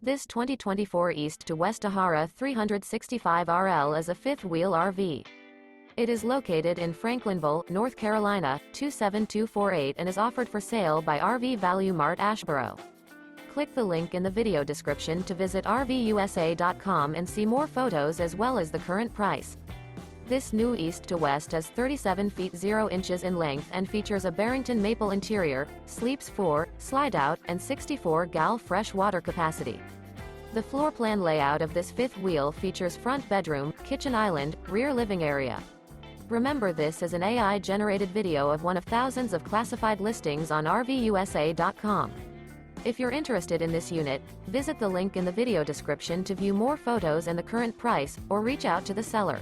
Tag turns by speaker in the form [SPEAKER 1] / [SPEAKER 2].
[SPEAKER 1] This 2024 East to West Ahara 365RL is a fifth-wheel RV. It is located in Franklinville, North Carolina, 27248 and is offered for sale by RV Value Mart Asheboro. Click the link in the video description to visit RVUSA.com and see more photos as well as the current price. This new East to West is 37 feet 0 inches in length and features a Barrington Maple interior, sleeps 4, Slideout, and 64 gal fresh water capacity. The floor plan layout of this fifth wheel features front bedroom, kitchen island, rear living area. Remember, this is an AI-generated video of one of thousands of classified listings on RVUSA.com. If you're interested in this unit, visit the link in the video description to view more photos and the current price, or reach out to the seller.